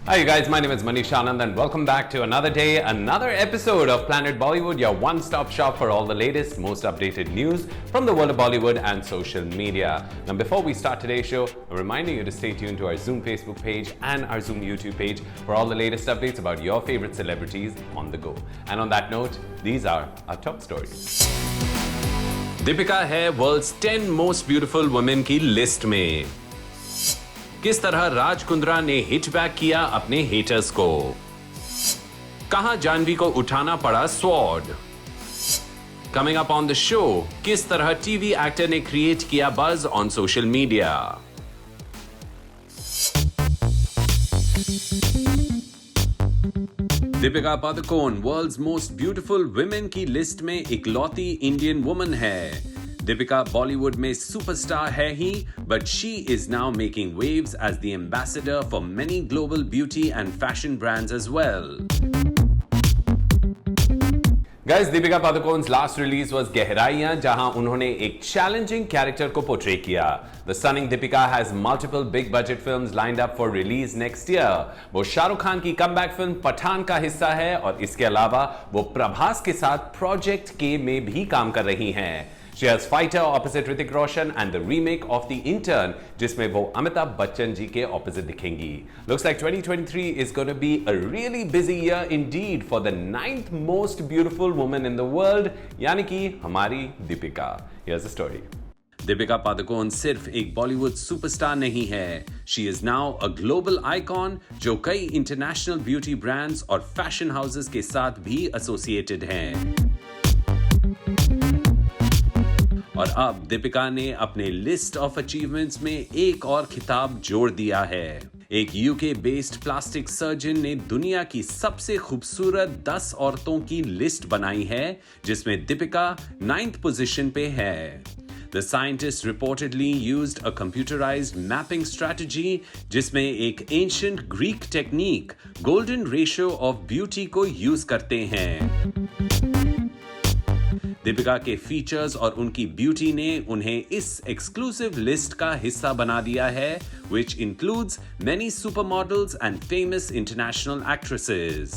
Hi you guys, my name is Manish Anand and welcome back to another day, another episode of Planet Bollywood, your one-stop shop for all the latest, most updated news from the world of Bollywood and social media. Now before we start today's show, I'm reminding you to stay tuned to our Zoom Facebook page and our Zoom YouTube page for all the latest updates about your favorite celebrities on the go. And on that note, these are our top stories. Deepika है world's 10 most beautiful women की list में. किस तरह राज कुंद्रा ने हिटबैक किया अपने haters को. कहां जानवी को उठाना पड़ा sword. Coming up on the show, किस तरह टीवी एक्टर ने क्रिएट किया buzz on social media. Deepika Padukone world's most beautiful women की लिस्ट में इकलौती इंडियन वुमन है. Deepika Bollywood में superstar है ही, but she is now making waves as the ambassador for many global beauty and fashion brands as well. Guys, Deepika Padukone's last release was Gehraiyan, जहां उन्होंने एक challenging character को portray किया. The stunning Deepika has multiple big budget films lined up for release next year. वो शाहरुख खान की comeback film Pathan का हिस्सा है और इसके अलावा वो प्रभास के साथ Project K में भी काम कर रही हैं. She has Fighter opposite Hrithik Roshan and the remake of The Intern, जिसमें वो अमिताभ बच्चन जी के opposite दिखेंगी. Looks like 2023 is going to be a really busy year indeed for the 9th most beautiful woman in the world, यानी कि हमारी Deepika. Here's the story. Deepika Padukone सिर्फ एक Bollywood superstar नहीं है. She is now a global icon जो कई इंटरनेशनल ब्यूटी ब्रांड्स और फैशन हाउसेस के साथ भी एसोसिएटेड हैं. और अब दीपिका ने अपने लिस्ट ऑफ अचीवमेंट्स में एक और खिताब जोड़ दिया है. एक यूके बेस्ड प्लास्टिक सर्जन ने दुनिया की सबसे खूबसूरत 10 औरतों की लिस्ट बनाई है, जिसमें दीपिका 9th पोजीशन पे है. The scientist reportedly used a computerized mapping strategy जिसमें एक ancient Greek technique, golden ratio of beauty को यूज करते हैं. दीपिका के फीचर्स और उनकी ब्यूटी ने उन्हें इस एक्सक्लूसिव लिस्ट का हिस्सा बना दिया है, which includes many supermodels and famous international actresses.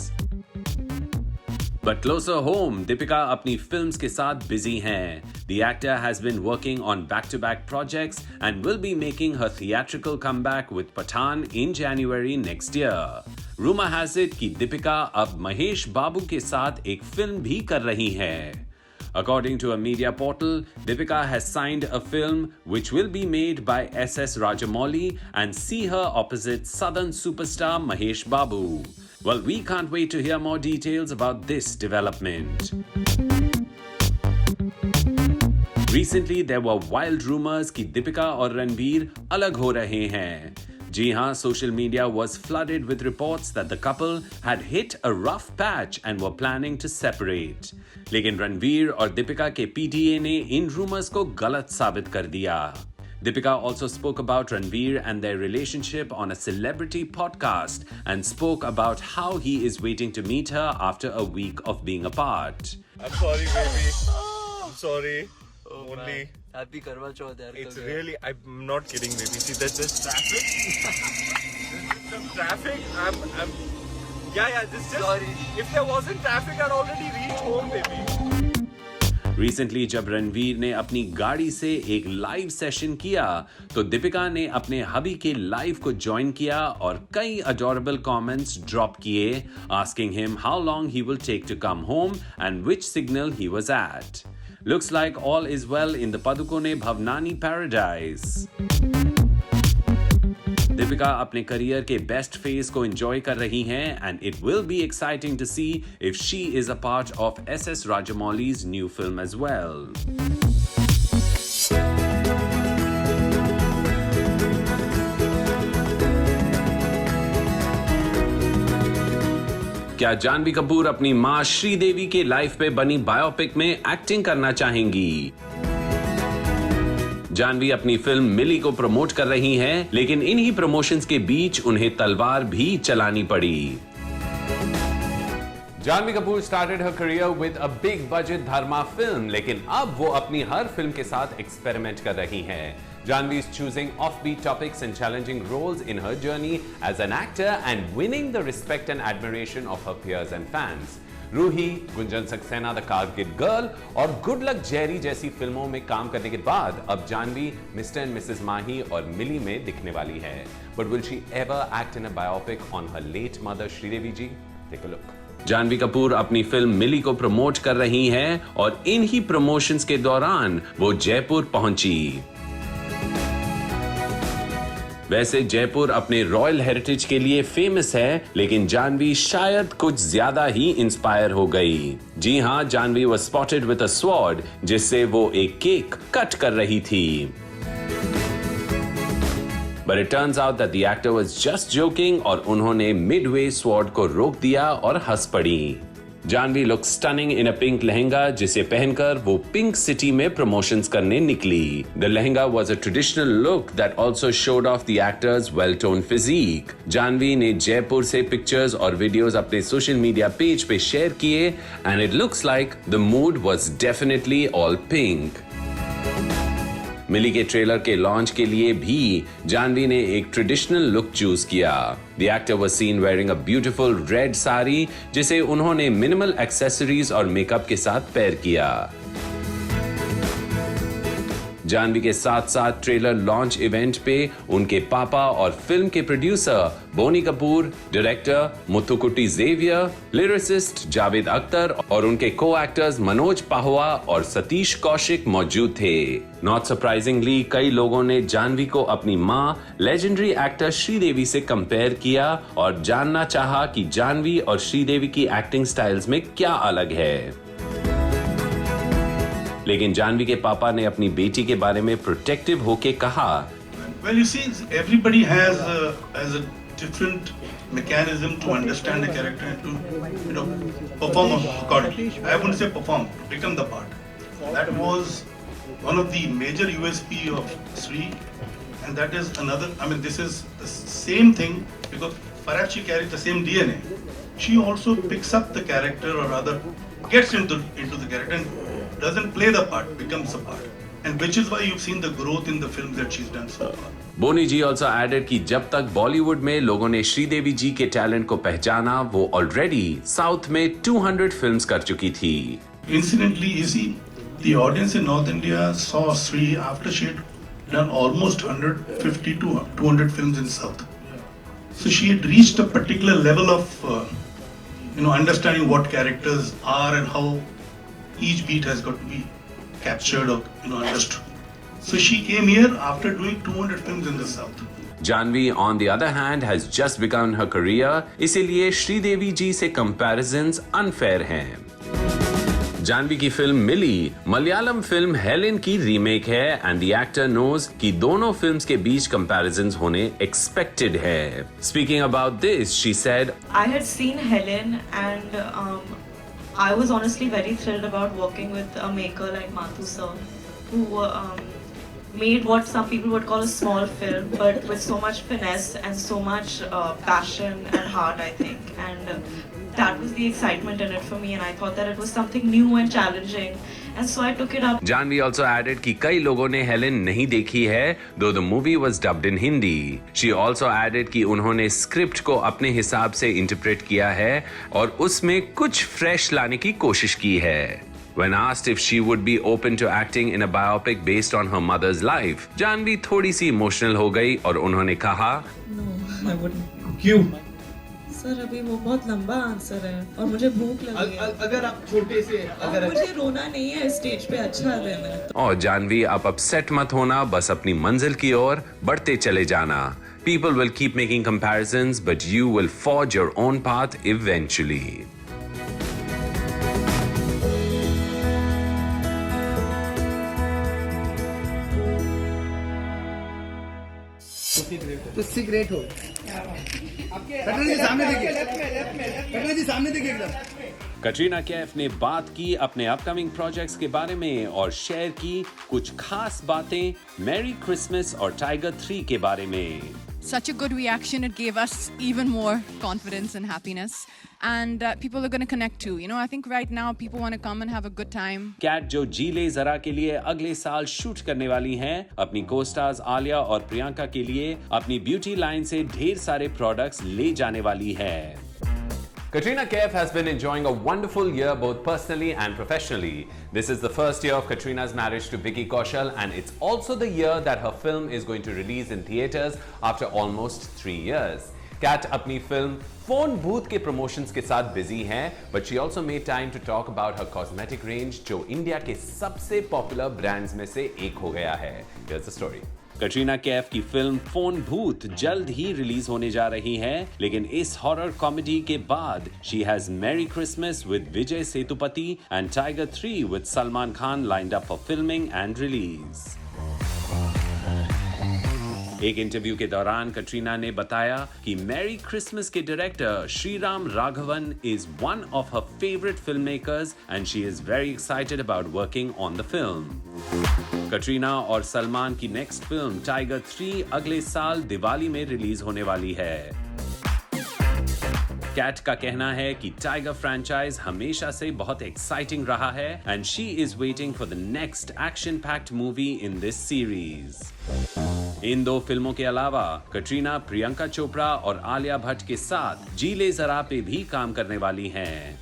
But closer home, Deepika अपनी फिल्म्स के साथ बिजी हैं. The actor has been working on back-to-back projects and will be making her theatrical comeback with Pathaan in January next year. Rumor has it कि दीपिका अब महेश बाबू के साथ एक film भी कर रही है. According to a media portal, Deepika has signed a film which will be made by S.S. Rajamouli and see her opposite Southern superstar Mahesh Babu. Well, we can't wait to hear more details about this development. Recently, there were wild rumors कि दीपिका और रणवीर अलग हो रहे हैं. जी हाँ, social media was flooded with reports that the couple had hit a rough patch and were planning to separate. लेकिन रणवीर और दीपिका के PTA ने इन rumors को गलत साबित कर दिया. Deepika also spoke about Ranveer and their relationship on a celebrity podcast and spoke about how he is waiting to meet her after a week of being apart. I'm sorry, baby. I'm sorry. Oh, Only. man. Happy Karwa Chauth, yaar. It's really. I'm not kidding, baby. See, there's just traffic. Some traffic. I'm. Yeah. Just. Sorry. If there wasn't traffic, I'd already reached home, baby. Recently, जब रणवीर ने अपनी गाड़ी से एक live session किया, तो दीपिका ने अपने हबी के लाइव को ज्वाइन किया और कई अडोरेबल कमेंट्स ड्रॉप किए, asking him how long he will take to come home and which signal he was at. Looks like all is well in the Padukone Bhavnani paradise. Deepika अपने career के best phase को enjoy कर रही हैं and it will be exciting to see if she is a part of S.S. Rajamouli's new film as well. क्या जानवी कपूर अपनी मां श्रीदेवी के लाइफ पे बनी बायोपिक में एक्टिंग करना चाहेंगी? जानवी अपनी फिल्म मिली को प्रमोट कर रही हैं, लेकिन इन्हीं प्रमोशंस के बीच उन्हें तलवार भी चलानी पड़ी. Janhvi Kapoor started her career with a big budget Dharma film, लेकिन अब वो अपनी हर फिल्म के साथ एक्सपेरिमेंट कर रही हैं. Janvi is choosing offbeat topics and challenging roles in her journey as an actor and winning the respect and admiration of her peers and fans. Roohi, Gunjan Saxena the Kargil girl और गुड लक जेरी जैसी फिल्मों में काम करने के बाद अब Janhvi mister and missus Mahi और मिली में दिखने वाली है. But will she ever act in a biopic on her late mother Sridevi ji? Take a look. Janhvi Kapoor अपनी फिल्म मिली को प्रमोट कर रही हैं और इन्ही प्रमोशंस के दौरान वो जयपुर पहुंची. वैसे जयपुर अपने रॉयल हेरिटेज के लिए फेमस है, लेकिन जानवी शायद कुछ ज्यादा ही इंस्पायर हो गई. जी हां, Janhvi was spotted with a sword जिससे वो एक केक कट कर रही थी. But it turns out that the actor was just joking और उन्होंने midway sword को रोक दिया और हंस पड़ी. Janvi looks stunning in a pink lehenga जिसे पहनकर वो पिंक सिटी में प्रमोशंस करने निकली. The lehenga was a traditional look that also showed off the actor's well-toned physique. Janvi ने जयपुर से पिक्चर्स और वीडियोस अपने सोशल मीडिया पेज पे शेयर किए and it looks like the mood was definitely all pink. मिली के trailer के launch के लिए भी जानवी ने एक ट्रेडिशनल लुक चूज किया. The actor was seen wearing a beautiful red sari जिसे उन्होंने मिनिमल एक्सेसरीज और मेकअप के साथ पेयर किया. जानवी के साथ साथ ट्रेलर लॉन्च इवेंट पे उनके पापा और फिल्म के producer Boney Kapoor, director Muthukutty Xavier, lyricist Javed Akhtar और उनके को एक्टर्स मनोज पाहवा और सतीश कौशिक मौजूद थे. नॉट सरप्राइजिंगली कई लोगों ने जानवी को अपनी मां लेजेंडरी एक्टर श्रीदेवी से कंपेयर किया और जानना चाहा कि जानवी और श्रीदेवी की एक्टिंग स्टाइल्स में क्या अलग है. लेकिन जानवी के पापा ने अपनी बेटी के बारे में प्रोटेक्टिव होके कहा, Well, you see, everybody has a different mechanism to understand the character and to, perform accordingly. I wouldn't say perform, become the part. That was one of the major USP of Sri, and that is another. I mean, this is the same thing because perhaps she carries the same DNA. She also picks up the character, or rather, gets into the character and doesn't play the part, becomes a part. And which is why you've seen the growth in the films that she's done so far. Bony ji also added कि जब तक बॉलीवुड में लोगों ने श्रीदेवी जी के talent को पहचाना, वो ऑलरेडी साउथ में 200 फिल्म्स कर चुकी थी. Incidentally, you see, the audience in North India saw Sri after she had done almost 150 to 200 films in South. So she had reached a particular level of, understanding what characters are and how each beat has got to be captured or understood. So she came here after doing 200 films in the South. Janvi on the other hand has just begun her career, इसीलिए श्रीदेवी जी से comparisons unfair हैं. जानवी की film मिली Malayalam film Helen की remake है and the actor knows कि दोनों films के बीच comparisons होने expected है. Speaking about this, she said, I had seen Helen and I was honestly very thrilled about working with a maker like Mathu sir, who made what some people would call a small film, but with so much finesse and so much passion and heart, I think. And that was the excitement in it for me, and I thought that it was something new and challenging. And so I took it up. Janvi also added कि कई लोगों ने Helen नहीं देखी है, though the movie was dubbed in Hindi. She also added कि उन्होंने script को अपने हिसाब से इंटरप्रेट किया है और उसमें कुछ फ्रेश लाने की कोशिश की है. When asked if she would be open to acting in a biopic based on her mother's life, Janvi थोड़ी सी इमोशनल हो गई और उन्होंने कहा, No, I wouldn't. क्यों? सर अभी वो बहुत लंबा आंसर है और मुझे भूख लगी है. अगर आप छोटे से और मुझे रोना नहीं है, स्टेज पे अच्छा रहना है. और जानवी आप अपसेट मत होना, बस अपनी मंजिल की ओर बढ़ते चले जाना. People will keep making comparisons, but you will forge your own path eventually. तो सिगरेट हो. कटना जी सामने देखिए, कटना जी सामने देखिए एकदम. कटरीना कैफ ने बात की अपने अपकमिंग प्रोजेक्ट्स के बारे में और शेयर की कुछ खास बातें मैरी क्रिसमस और टाइगर 3 के बारे में. such a good reaction. It gave us even more confidence and happiness. And people are going to connect too. You know, I think right now people want to come and have a good time. कैट जो जी ले जरा के लिए अगले साल shoot करने वाली हैं, अपनी को-स्टार्स आलिया और प्रियंका के लिए अपनी ब्यूटी लाइन से ढेर सारे प्रोडक्ट्स ले जाने वाली है। Katrina Kaif has been enjoying a wonderful year both personally and professionally. This is the first year of Katrina's marriage to Vicky Kaushal, and it's also the year that her film is going to release in theaters after almost 3 years. Kat अपनी film phone booth के promotions के साथ busy हैं, but she also made time to talk about her cosmetic range जो India के सबसे popular brands में से एक हो गया है। Here's the story. Katrina Kaif की फिल्म फोन भूत जल्द ही रिलीज होने जा रही है, लेकिन इस हॉरर कॉमेडी के बाद she has merry Christmas with Vijay Sethupathi and tiger 3 with Salman Khan lined up for filming and release. एक इंटरव्यू के दौरान कटरीना ने बताया कि मैरी क्रिसमस के director Shriram Raghavan is one of her favourite film makers and she is very excited about working on the film. Katrina और सलमान की next film tiger 3 अगले साल दिवाली में रिलीज होने वाली है। कैट का कहना है कि टाइगर फ्रैंचाइज हमेशा से बहुत एक्साइटिंग रहा है and she is waiting for the next action packed movie in this series. इन 2 फिल्मों के अलावा कटरीना प्रियंका चोपड़ा और आलिया भट्ट के साथ जी ले जरा पे भी काम करने वाली हैं।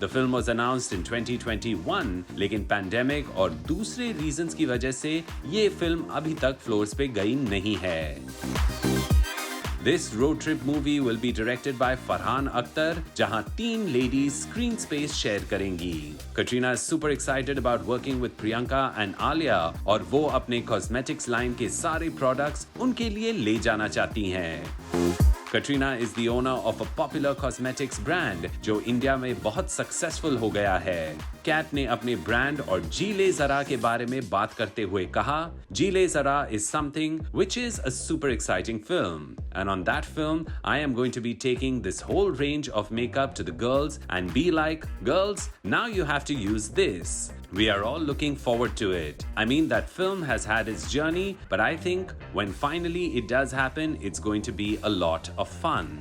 The film was announced in 2021, लेकिन पैंडेमिक और दूसरे रीजंस की वजह से ये फिल्म अभी तक फ्लोर्स पे गई नहीं है। This road trip movie will be directed by Farhan Akhtar, जहां 3 ladies screen space share करेंगी। Katrina is super excited about working with Priyanka and Alia, और वो अपने cosmetics line के सारे products उनके लिए ले जाना चाहती हैं। Katrina is the owner of a popular cosmetics brand जो इंडिया में बहुत सक्सेसफुल हो गया है। कैट ने अपने ब्रांड और जी ले जरा के बारे में बात करते हुए कहा, जी ले जरा is something which is a super exciting film, and on that film I am going to be taking this whole range of makeup to the girls and be like, girls, now you have to use this. We are all looking forward to it. I mean, that film has had its journey, but I think when finally it does happen, it's going to be a lot of fun.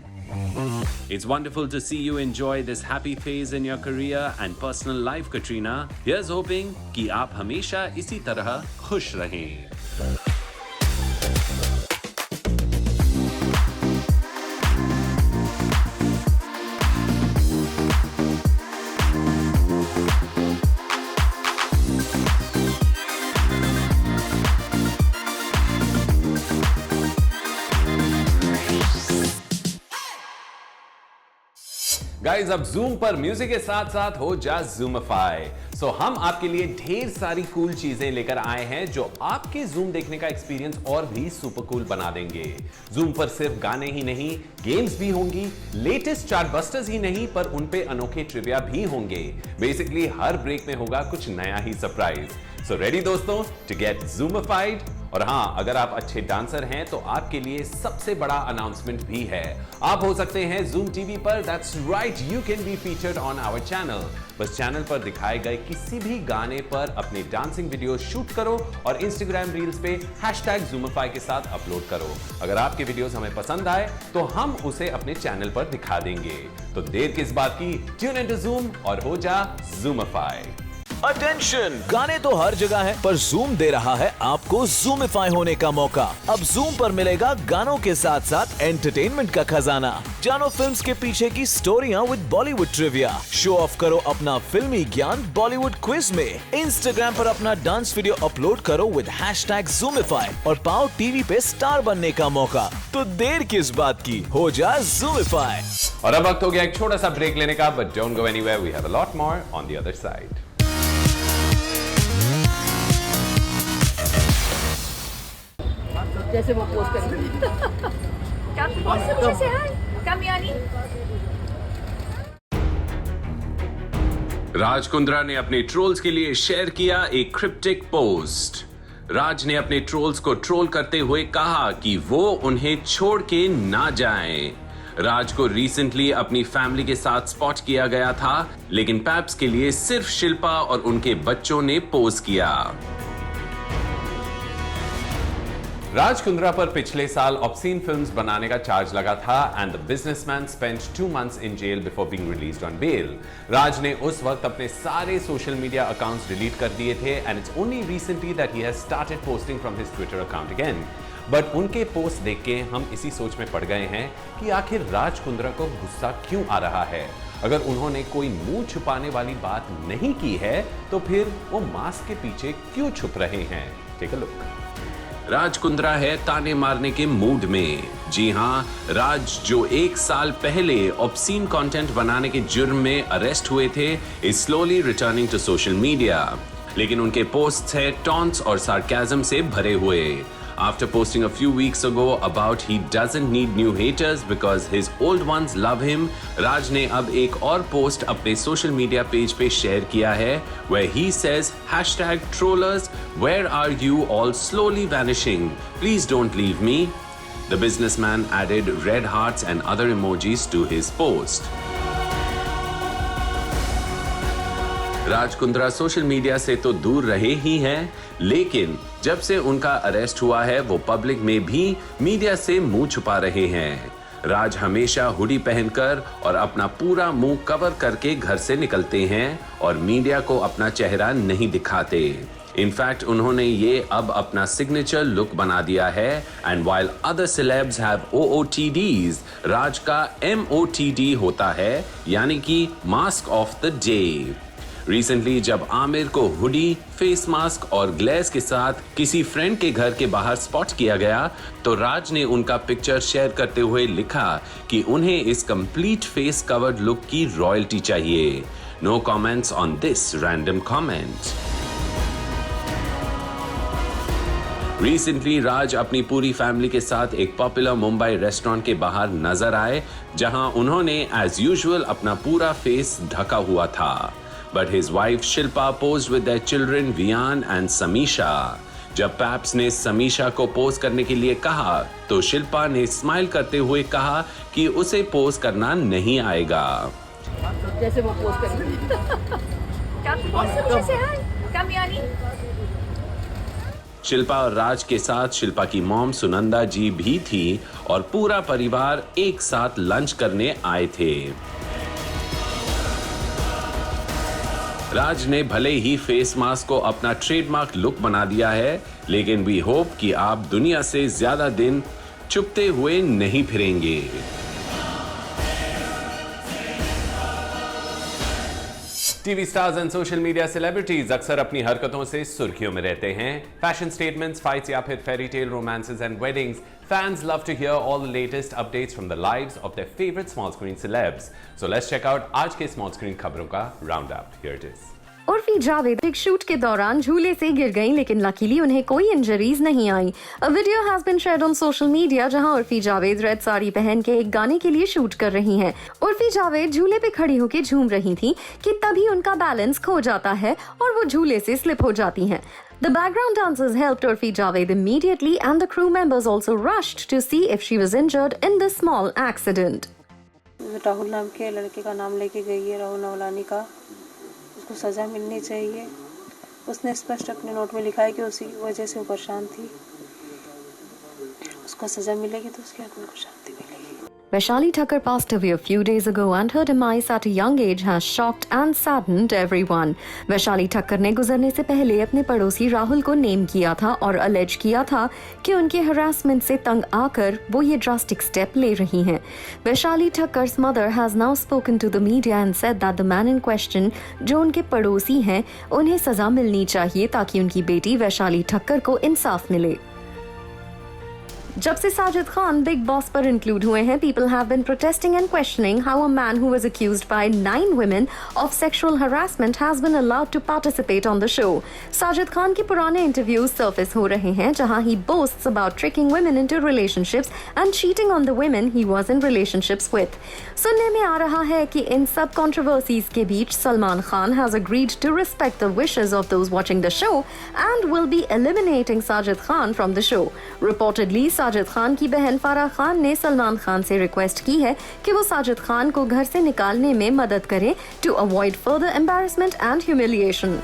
It's wonderful to see you enjoy this happy phase in your career and personal life, Katrina. Here's hoping कि आप हमेशा इसी तरह खुश रहें। Guys अब zoom पर music के साथ साथ हो जा जूमिफाई। सो हम आपके लिए ढेर सारी कूल चीजें लेकर आए हैं जो आपके जूम देखने का एक्सपीरियंस और भी सुपर कूल बना देंगे। जूम पर सिर्फ गाने ही नहीं, गेम्स भी होंगी, लेटेस्ट चार्टबस्टर्स ही नहीं पर उन पे अनोखे ट्रिविया भी होंगे। बेसिकली हर ब्रेक में होगा कुछ नया ही सरप्राइज। सो रेडी दोस्तों टू गेट जूमिफाइड। और हाँ, अगर आप अच्छे डांसर हैं तो आपके लिए सबसे बड़ा अनाउंसमेंट भी है। आप हो सकते हैं जूम टीवी पर। That's right, you can be featured on our channel. बस चैनल पर दिखाए गए किसी भी गाने पर अपने डांसिंग वीडियो शूट करो और इंस्टाग्राम रील्स पे #Zoomify के साथ अपलोड करो। अगर आपके वीडियोस हमें पसंद आए तो हम उसे अपने चैनल पर दिखा देंगे। तो देर किस बात की, ट्यून इन टू जूम और हो जा जूमिफाई। अटेंशन, गाने तो हर जगह हैं, पर जूम दे रहा है आपको जूमिफाई होने का मौका। अब जूम पर मिलेगा गानों के साथ साथ एंटरटेनमेंट का खजाना। जानो फिल्म्स के पीछे की स्टोरियां with Bollywood trivia. Show off करो अपना फिल्मी ज्ञान बॉलीवुड क्विज में। इंस्टाग्राम पर अपना डांस वीडियो अपलोड करो विद #Zoomify और पाओ टीवी पे स्टार बनने का मौका। तो देर किस बात की, हो जा जूमिफाई। और अब वक्त हो गया एक छोटा सा ब्रेक लेने का, but don't go anywhere, we have a lot more on the other side. जैसे वो पोस्ट करेंगे। जैसे कम यानी राज कुंद्रा ने अपने ट्रोल्स के लिए शेयर किया एक क्रिप्टिक पोस्ट। राज ने अपने ट्रोल्स को ट्रोल करते हुए कहा कि वो उन्हें छोड़ के ना जाएं। राज को रिसेंटली अपनी फैमिली के साथ स्पॉट किया गया था, लेकिन पैप्स के लिए सिर्फ शिल्पा और उनके बच्चों ने पोज किया। राज कुंद्रा पर पिछले साल ऑब्सीन फिल्म्स बनाने का चार्ज लगा था and the businessman spent 2 months in jail before being released on bail. Raj ने उस वक्त अपने सारे सोशल मीडिया अकाउंट्स डिलीट कर दिए थे and it's only recently that he has started posting from his Twitter account again. But उनके post देख के हम इसी सोच में पड़ गए हैं कि आखिर राज कुंद्रा को गुस्सा क्यों आ रहा है। अगर उन्होंने कोई मुंह छुपाने वाली बात नहीं की है तो फिर वो मास्क के पीछे क्यों छुप रहे हैं? Take a look. Raj Kundra है ताने मारने के मूड में। जी हां, राज जो 1 साल पहले ऑब्सीन कंटेंट बनाने के जुर्म में अरेस्ट हुए थे is slowly returning to social media. लेकिन उनके पोस्ट्स है टॉन्ट्स और सार्केज्म से भरे हुए। After posting a few weeks ago about he doesn't need new haters because his old ones love him, राज ने अब एक और पोस्ट अपने सोशल मीडिया पेज पे शेयर किया है where he says #trollers where are you all slowly vanishing, please don't leave me. The businessman added red hearts and other emojis to his post. Raj Kundra social media से तो दूर रहे ही हैं, लेकिन जब से उनका अरेस्ट हुआ है वो पब्लिक में भी मीडिया से मुंह छुपा रहे हैं। राज हमेशा हुडी पहनकर और अपना पूरा मुंह कवर करके घर से निकलते हैं और मीडिया को अपना चेहरा नहीं दिखाते। इनफैक्ट उन्होंने ये अब अपना सिग्नेचर लुक बना दिया है and while other celebs have OOTDs, राज का MOTD होता है, यानी कि mask of the day. Recently जब आमिर को हुडी, फेस मास्क और ग्लेस के साथ किसी फ्रेंड के घर के बाहर स्पॉट किया गया तो राज ने उनका पिक्चर शेयर करते हुए लिखा कि उन्हें इस कंप्लीट फेस कवर्ड लुक की रॉयल्टी चाहिए। No comments on this random comment. Recently Raj अपनी पूरी फैमिली के साथ एक पॉपुलर मुंबई रेस्टोरेंट के बाहर नजर आए जहां उन्होंने एज यूजुअल अपना पूरा फेस ढका हुआ था। But his wife Shilpa posed with their children Vian and Samisha. जब पैप्स ने समीशा को पोज करने के लिए कहा तो शिल्पा ने स्माइल करते हुए कहा कि उसे पोज करना नहीं आएगा। जैसे वो पोज करेंगे। Come यानी? शिल्पा और राज के साथ शिल्पा की मॉम सुनंदा जी भी थी और पूरा परिवार एक साथ लंच करने आए थे। राज ने भले ही फेस मास्क को अपना ट्रेडमार्क लुक बना दिया है, लेकिन वी होप कि आप दुनिया से ज्यादा दिन छुपते हुए नहीं फिरेंगे। TV stars and social media celebrities अक्सर अपनी हरकतों से सुर्खियों में रहते हैं। फैशन स्टेटमेंट्स, फाइट्स या फिर fairy tale romances and weddings, fans love to hear all the latest updates from the lives of their favorite small screen celebs. So let's check out आज के small screen खबरों का roundup. Here it is. Urfi Javed एक shoot के दौरान झूले से गिर गईं, लेकिन लकीली उन्हें कोई इंजरीज नहीं आई। A video has been shared on social media जहां उर्फी जावेद रेड साड़ी पहन के एक गाने के लिए शूट कर रही हैं। उर्फी जावेद झूले पे खड़ी होकर झूम रही थी कि तभी उनका बैलेंस खो जाता है और वो झूले से स्लिप हो जाती हैं। The background dancers helped Urfi Javed immediately and the crew members also rushed to see if she was injured in this small accident. Rahul नाम के लड़के का नाम लेके गई है, राहुल नवलानी का। उसको सज़ा मिलनी चाहिए। उसने स्पष्ट अपने नोट में लिखा है कि उसी की वजह से वो परेशान थी। उसको सज़ा मिलेगी तो उसके आत्मा को शांति मिलेगी। Vaishali Thakkar passed away a few days ago and her demise at a young age has shocked and saddened everyone. Vaishali Thakkar ने गुजरने से पहले अपने पड़ोसी राहुल को नेम किया था और अलेज किया था कि उनके हरासमेंट से तंग आकर वो ये ड्रास्टिक स्टेप ले रही हैं। Vaishali Thakkar's mother has now spoken to the media and said that the man in question, जो उनके पड़ोसी हैं, उन्हें सजा मिलनी चाहिए ताकि उनकी बेटी वैशाली ठक्कर को इंसाफ मिले। जब से साजिद खान बिग बॉस पर इंक्लूड हुए हैं, people have been protesting and questioning how a man who was accused by 9 women of sexual harassment has been allowed to participate on the show. Sajid Khan के पुराने इंटरव्यूज सर्फेस हो रहे हैं जहां he boasts about tricking women into relationships and cheating on the women he was in relationships with. सुनने में आ रहा है कि इन सब controversies के बीच Salman Khan has agreed to respect the wishes of those watching the show and will be eliminating Sajid Khan from the show. Reportedly, Sajid Khan की बहन फारा खान ने सलमान खान से रिक्वेस्ट की है कि वो साजिद खान को घर से निकालने में मदद करें to avoid further embarrassment and humiliation.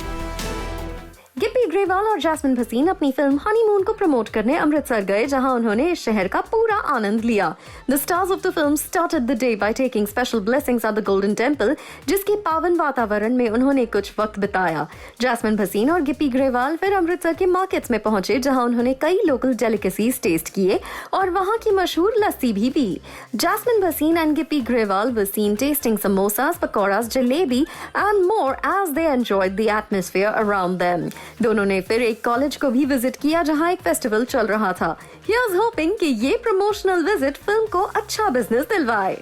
Gippy Gippy Grewal और जैस्मिन भसीन अपनी फिल्म हनीमून को प्रमोट करने अमृतसर गए, जहां उन्होंने इस शहर का पूरा आनंद लिया। The stars of the film started the day by taking special blessings at the golden temple, जिसके पावन वातावरण में उन्होंने कुछ वक्त बिताया। जैस्मिन भसीन और गिप्पी ग्रेवाल फिर अमृतसर के मार्केट्स में पहुंचे, जहां उन्होंने कई लोकल डेलिकेसीज टेस्ट किए और वहां की मशहूर लस्सी भी पी। Jasmin Bhasin and Gippy Grewal were seen tasting samosas, pakoras, jalebi and more as they enjoyed the atmosphere around them. दोनों ने फिर एक कॉलेज को भी विजिट किया जहां एक फेस्टिवल चल रहा था। Here's hoping कि ये प्रमोशनल विजिट फिल्म को अच्छा business दिलवाए।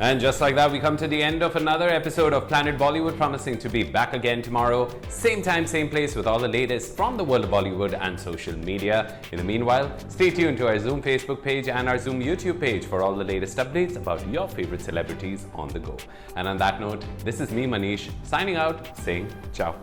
And just like that, we come to the end of another episode of Planet Bollywood, promising to be back again tomorrow, same time, same place, with all the latest from the world of Bollywood and social media. In the meanwhile, stay tuned to our Zoom Facebook page and our Zoom YouTube page for all the latest updates about your favorite celebrities on the go. And on that note, this is me, Manish, signing out, saying ciao.